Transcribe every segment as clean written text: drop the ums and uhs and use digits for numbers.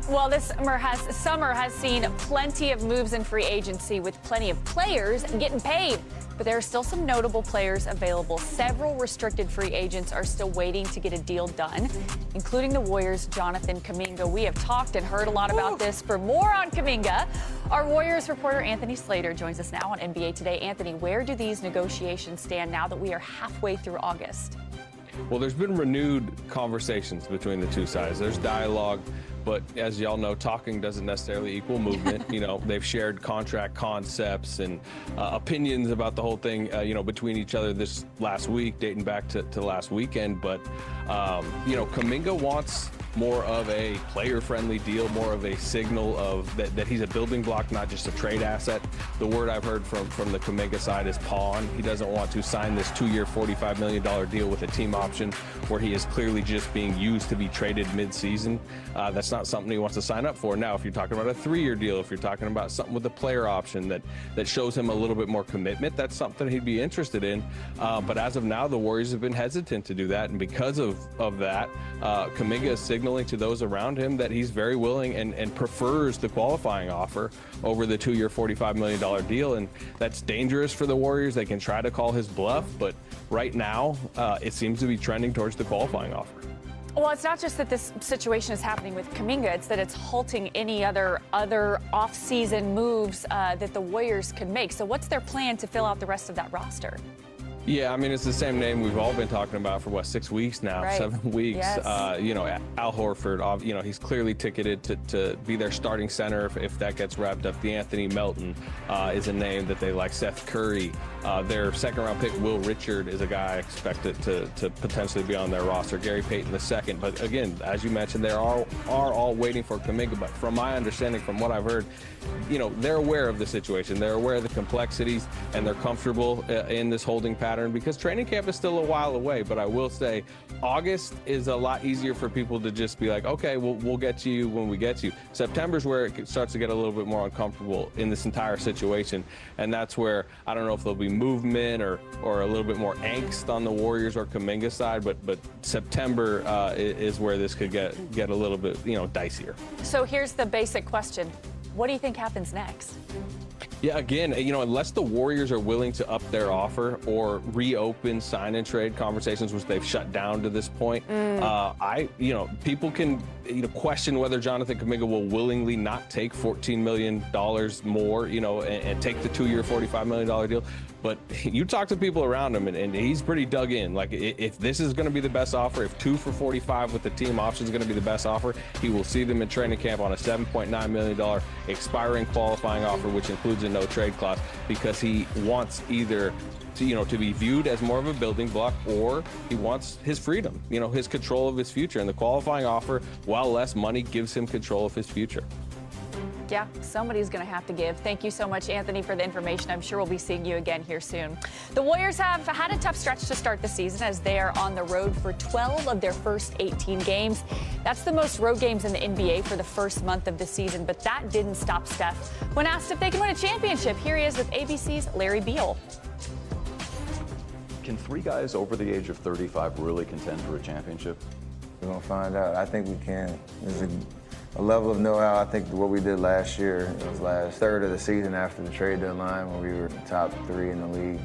Well, this summer has seen plenty of moves in free agency with plenty of players getting paid. But there are still some notable players available. Several restricted free agents are still waiting to get a deal done, including the Warriors' Jonathan Kuminga. We have talked and heard a lot about this. For more on Kuminga, our Warriors reporter Anthony Slater joins us now on NBA Today. Anthony, where do these negotiations stand now that we are halfway through August? Well, there's been renewed conversations between the two sides. There's dialogue, but as y'all know, talking doesn't necessarily equal movement. You know, they've shared contract concepts and opinions about the whole thing, you know, between each other this last week, dating back to last weekend. But, you know, Kuminga wants more of a player-friendly deal, more of a signal of that he's a building block, not just a trade asset. The word I've heard from the Kuminga side is pawn. He doesn't want to sign this 2-year, $45 million deal with a team option where he is clearly just being used to be traded mid-season. That's not something he wants to sign up for. Now, if you're talking about a 3-year deal, if you're talking about something with a player option that shows him a little bit more commitment, that's something he'd be interested in. But as of now, the Warriors have been hesitant to do that, and because of that, Kuminga is signaling to those around him that he's very willing and prefers the qualifying offer over the 2-year, $45 million deal, and that's dangerous for the Warriors. They can try to call his bluff, but right now, it seems to be trending towards the qualifying offer. Well, it's not just that this situation is happening with Kuminga, it's that it's halting any other off-season moves that the Warriors could make. So what's their plan to fill out the rest of that roster? Yeah, I mean, it's the same name we've all been talking about for, 6 weeks now, right. 7 weeks. Yes. You know, Al Horford, you know, he's clearly ticketed to be their starting center if that gets wrapped up. DeAnthony Melton is a name that they like. Seth Curry. Their second-round pick, Will Richard, is a guy expected to potentially be on their roster. Gary Payton II. But again, as you mentioned, they are all waiting for Kuminga. But from my understanding, from what I've heard, you know, they're aware of the situation. They're aware of the complexities, and they're comfortable in this holding pattern because training camp is still a while away. But I will say August is a lot easier for people to just be like, okay, we'll get to you when we get to you. September's where it starts to get a little bit more uncomfortable in this entire situation. And that's where I don't know if there'll be movement or a little bit more angst on the Warriors or Kuminga side. But September is where this could get a little bit, you know, dicier. So here's the basic question. What do you think happens next? Yeah, again, you know, unless the Warriors are willing to up their offer or reopen sign and trade conversations, which they've shut down to this point, you know, people can, you know, question whether Jonathan Kuminga will willingly not take $14 million more, you know, and take the 2-year, $45 million deal. But you talk to people around him, and he's pretty dug in. Like, if this is going to be the best offer, if 2 for $45 with the team option is going to be the best offer, he will see them in training camp on a $7.9 million expiring qualifying offer, which includes a no-trade clause, because he wants either to be viewed as more of a building block, or he wants his freedom, you know, his control of his future. And the qualifying offer, while less money, gives him control of his future. Yeah, somebody's going to have to give. Thank you so much, Anthony, for the information. I'm sure we'll be seeing you again here soon. The Warriors have had a tough stretch to start the season as they are on the road for 12 of their first 18 games. That's the most road games in the NBA for the first month of the season, but that didn't stop Steph. When asked if they can win a championship, here he is with ABC's Larry Beal. Can 3 guys over the age of 35 really contend for a championship? We're going to find out. I think we can. There's a level of know-how. I think what we did last year, it was last third of the season after the trade deadline, when we were top 3 in the league,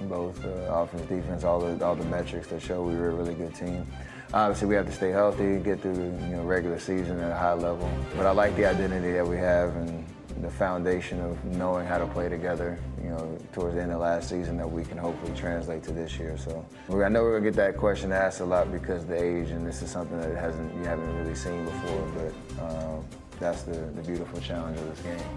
both offense, defense, all the metrics that show we were a really good team. Obviously, we have to stay healthy, get through the regular season at a high level. But I like the identity that we have and the foundation of knowing how to play together, you know, towards the end of last season, that we can hopefully translate to this year. So I know we're gonna get that question asked a lot because of the age, and this is something that you haven't really seen before, but that's the beautiful challenge of this game.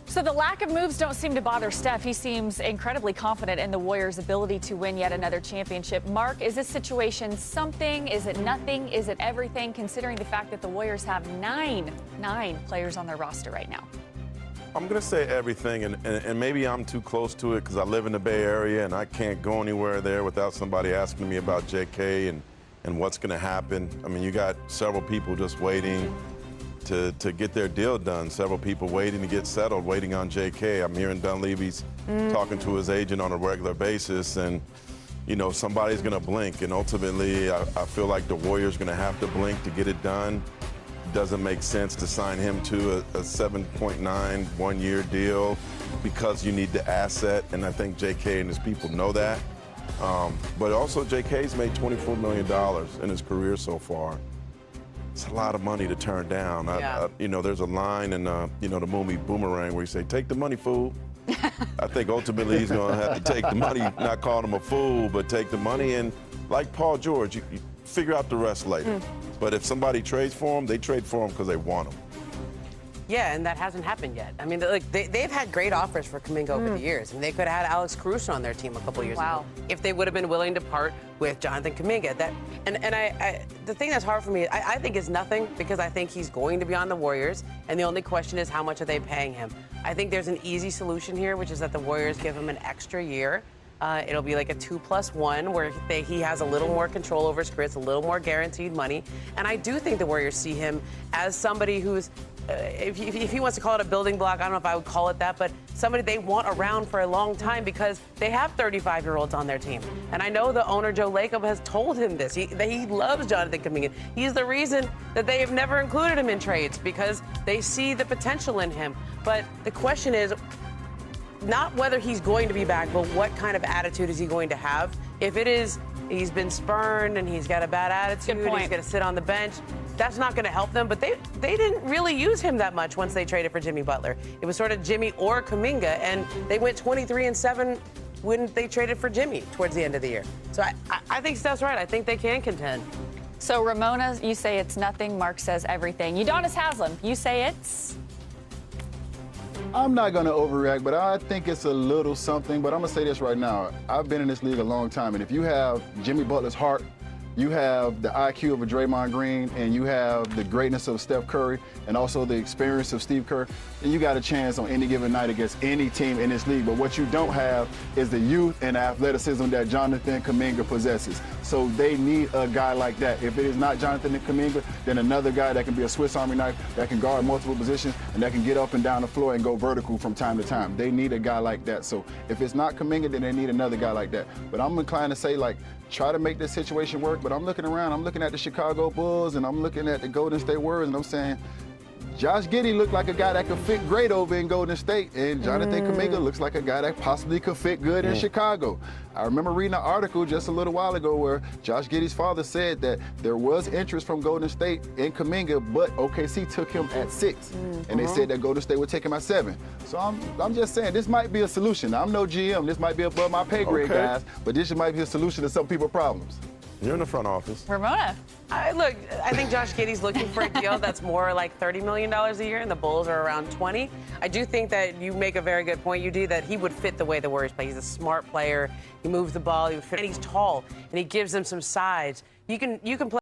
So the lack of moves don't seem to bother Steph. He seems incredibly confident in the Warriors' ability to win yet another championship. Mark, is this situation something? Is it nothing? Is it everything, considering the fact that the Warriors have nine players on their roster right now? I'm going to say everything, and maybe I'm too close to it because I live in the Bay Area and I can't go anywhere there without somebody asking me about JK and what's going to happen. I mean, you got several people just waiting to get their deal done, several people waiting to get settled, waiting on JK. I'm hearing Dunleavy's talking to his agent on a regular basis, and, you know, somebody's going to blink, and ultimately I feel like the Warriors going to have to blink to get it done. doesn't make sense to sign him to a 7.9 one-year deal because you need the asset, and I think JK and his people know that. But also, JK's made $24 million in his career so far. It's a lot of money to turn down. You know, there's a line in, you know, the movie Boomerang where you say, "Take the money, fool." I think ultimately he's going to have to take the money, not call him a fool, but take the money. And like Paul George, you figure out the rest later. But if somebody trades for him, they trade for him because they want him. Yeah, and that hasn't happened yet. I mean, like they've had great offers for Kuminga over the years. I mean, they could have had Alex Caruso on their team a couple years ago if they would have been willing to part with Jonathan Kuminga. The thing that's hard for me, I think is nothing, because I think he's going to be on the Warriors, and the only question is how much are they paying him. I think there's an easy solution here, which is that the Warriors give him an extra year. It'll be like a 2+1 where he has a little more control over his career. It's a little more guaranteed money. And I do think the Warriors see him as somebody who's, if he wants to call it a building block, I don't know if I would call it that, but somebody they want around for a long time because they have 35-year-olds on their team. And I know the owner, Joe Lacob, has told him this. That he loves Jonathan Kuminga. He's the reason that they have never included him in trades, because they see the potential in him. But the question is, not whether he's going to be back, but what kind of attitude is he going to have? If it is, he's been spurned and he's got a bad attitude, he's going to sit on the bench, that's not going to help them. But they didn't really use him that much once they traded for Jimmy Butler. It was sort of Jimmy or Kuminga, and they went 23-7 when they traded for Jimmy towards the end of the year. So I think Steph's right. I think they can contend. So, Ramona, you say it's nothing. Mark says everything. Udonis Haslem, you say it's... I'm not going to overreact, but I think it's a little something. But I'm going to say this right now. I've been in this league a long time, and if you have Jimmy Butler's heart, you have the IQ of a Draymond Green, and you have the greatness of Steph Curry, and also the experience of Steve Kerr, then you got a chance on any given night against any team in this league. But what you don't have is the youth and athleticism that Jonathan Kuminga possesses. So they need a guy like that. If it is not Jonathan Kuminga, then another guy that can be a Swiss Army knife, that can guard multiple positions, and that can get up and down the floor and go vertical from time to time. They need a guy like that. So if it's not Kuminga, then they need another guy like that. But I'm inclined to say, like, try to make this situation work. But I'm looking around, I'm looking at the Chicago Bulls, and I'm looking at the Golden State Warriors, and I'm saying, Josh Giddey looked like a guy that could fit great over in Golden State, and Jonathan Kuminga looks like a guy that possibly could fit good in Chicago. I remember reading an article just a little while ago where Josh Giddey's father said that there was interest from Golden State in Kuminga, but OKC took him at 6, and they said that Golden State would take him at 7. So I'm just saying, this might be a solution. I'm no GM. This might be above my pay grade, guys, but this might be a solution to some people's problems. You're in the front office. Ramona. Look, I think Josh Giddey's looking for a deal that's more like $30 million a year, and the Bulls are around 20. I do think that you make a very good point, UD, that he would fit the way the Warriors play. He's a smart player. He moves the ball. He would fit, and he's tall, and he gives them some size. You can play